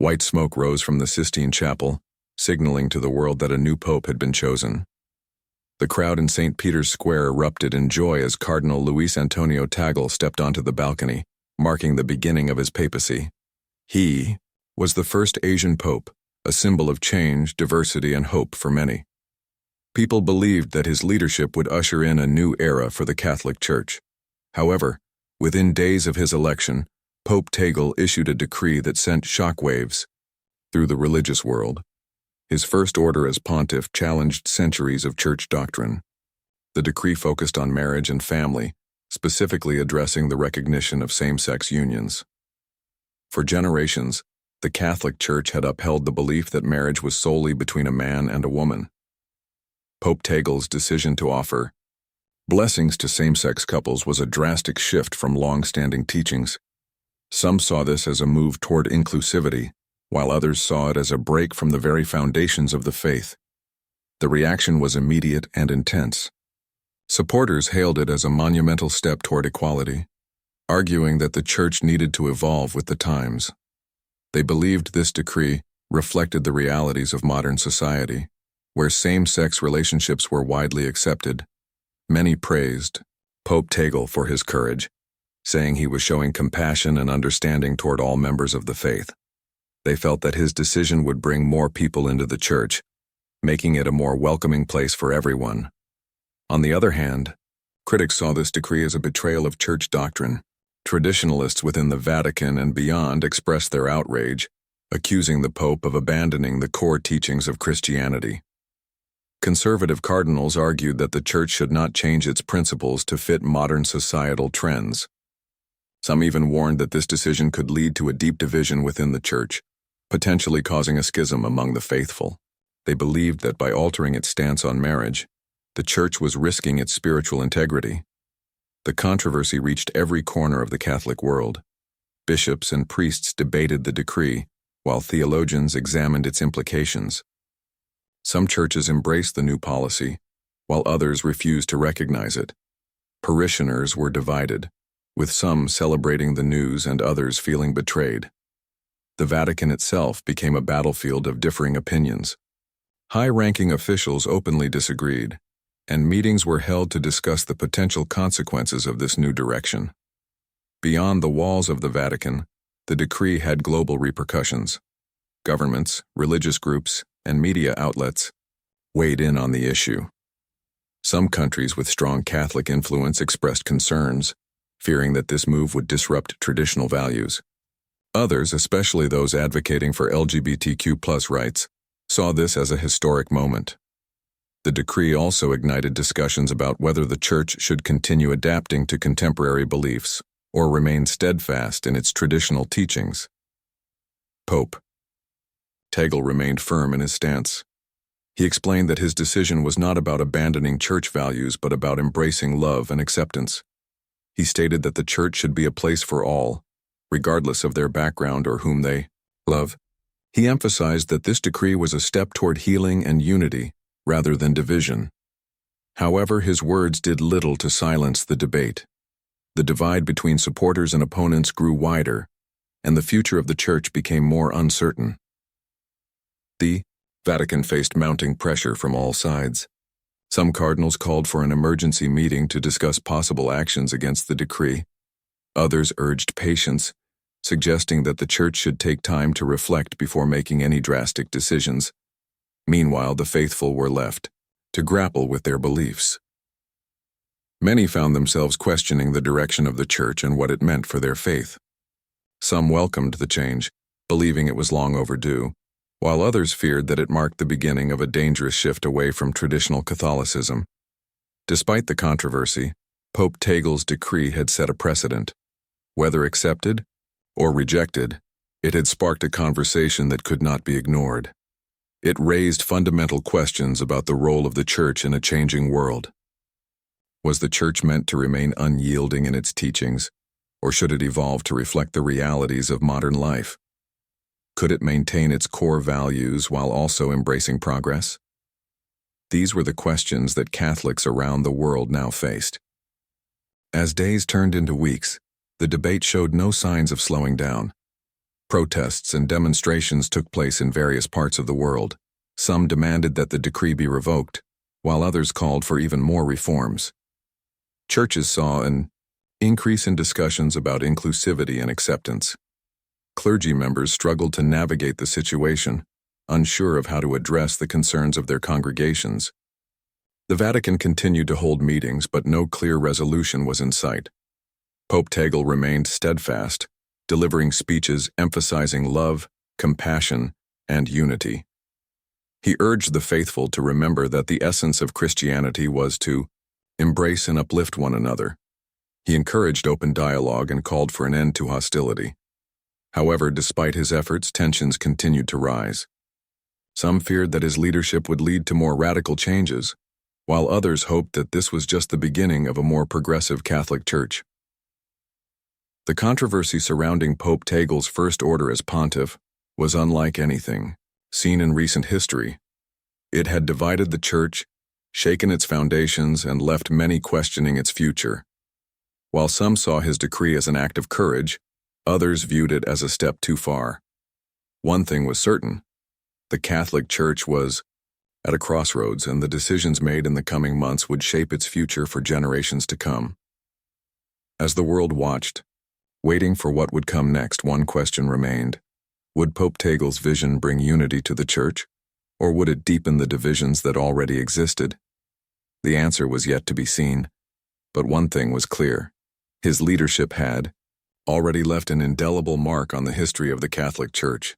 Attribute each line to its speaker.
Speaker 1: White smoke rose from the Sistine Chapel, signaling to the world that a new pope had been chosen. The crowd in St. Peter's Square erupted in joy as Cardinal Luis Antonio Tagle stepped onto the balcony, marking the beginning of his papacy. He was the first Asian pope, a symbol of change, diversity, and hope for many. People believed that his leadership would usher in a new era for the Catholic Church. However, within days of his election, Pope Tagle issued a decree that sent shockwaves through the religious world. His first order as pontiff challenged centuries of church doctrine. The decree focused on marriage and family, specifically addressing the recognition of same-sex unions. For generations, the Catholic Church had upheld the belief that marriage was solely between a man and a woman. Pope Tagle's decision to offer blessings to same-sex couples was a drastic shift from long-standing teachings. Some saw this as a move toward inclusivity, while others saw it as a break from the very foundations of the faith. The reaction was immediate and intense. Supporters hailed it as a monumental step toward equality, arguing that the Church needed to evolve with the times. They believed this decree reflected the realities of modern society, where same-sex relationships were widely accepted. Many praised Pope Tagle for his courage, saying he was showing compassion and understanding toward all members of the faith. They felt that his decision would bring more people into the Church, making it a more welcoming place for everyone. On the other hand, critics saw this decree as a betrayal of church doctrine. Traditionalists within the Vatican and beyond expressed their outrage, accusing the Pope of abandoning the core teachings of Christianity. Conservative cardinals argued that the Church should not change its principles to fit modern societal trends. Some even warned that this decision could lead to a deep division within the Church, potentially causing a schism among the faithful. They believed that by altering its stance on marriage, the Church was risking its spiritual integrity. The controversy reached every corner of the Catholic world. Bishops and priests debated the decree, while theologians examined its implications. Some churches embraced the new policy, while others refused to recognize it. Parishioners were divided, with some celebrating the news and others feeling betrayed. The Vatican itself became a battlefield of differing opinions. High-ranking officials openly disagreed, and meetings were held to discuss the potential consequences of this new direction. Beyond the walls of the Vatican, the decree had global repercussions. Governments, religious groups, and media outlets weighed in on the issue. Some countries with strong Catholic influence expressed concerns, fearing that this move would disrupt traditional values. Others, especially those advocating for LGBTQ+ rights, saw this as a historic moment. The decree also ignited discussions about whether the Church should continue adapting to contemporary beliefs or remain steadfast in its traditional teachings. Pope Tagle remained firm in his stance. He explained that his decision was not about abandoning church values but about embracing love and acceptance. He stated that the Church should be a place for all, regardless of their background or whom they love. He emphasized that this decree was a step toward healing and unity, rather than division. However, his words did little to silence the debate. The divide between supporters and opponents grew wider, and the future of the Church became more uncertain. The Vatican faced mounting pressure from all sides. Some cardinals called for an emergency meeting to discuss possible actions against the decree. Others urged patience, suggesting that the Church should take time to reflect before making any drastic decisions. Meanwhile, the faithful were left to grapple with their beliefs. Many found themselves questioning the direction of the Church and what it meant for their faith. Some welcomed the change, believing it was long overdue, while others feared that it marked the beginning of a dangerous shift away from traditional Catholicism. Despite the controversy, Pope Tagle's decree had set a precedent. Whether accepted or rejected, it had sparked a conversation that could not be ignored. It raised fundamental questions about the role of the Church in a changing world. Was the Church meant to remain unyielding in its teachings, or should it evolve to reflect the realities of modern life? Could it maintain its core values while also embracing progress? These were the questions that Catholics around the world now faced. As days turned into weeks, the debate showed no signs of slowing down. Protests and demonstrations took place in various parts of the world. Some demanded that the decree be revoked, while others called for even more reforms. Churches saw an increase in discussions about inclusivity and acceptance. Clergy members struggled to navigate the situation, unsure of how to address the concerns of their congregations. The Vatican continued to hold meetings, but no clear resolution was in sight. Pope Tagle remained steadfast, delivering speeches emphasizing love, compassion, and unity. He urged the faithful to remember that the essence of Christianity was to embrace and uplift one another. He encouraged open dialogue and called for an end to hostility. However, despite his efforts, tensions continued to rise. Some feared that his leadership would lead to more radical changes, while others hoped that this was just the beginning of a more progressive Catholic Church. The controversy surrounding Pope Tagle's first order as pontiff was unlike anything seen in recent history. It had divided the Church, shaken its foundations, and left many questioning its future. While some saw his decree as an act of courage, others viewed it as a step too far. One thing was certain: the Catholic Church was at a crossroads, and the decisions made in the coming months would shape its future for generations to come. As the world watched, waiting for what would come next, one question remained. Would Pope Tagle's vision bring unity to the Church, or would it deepen the divisions that already existed? The answer was yet to be seen, but one thing was clear: his leadership had already left an indelible mark on the history of the Catholic Church.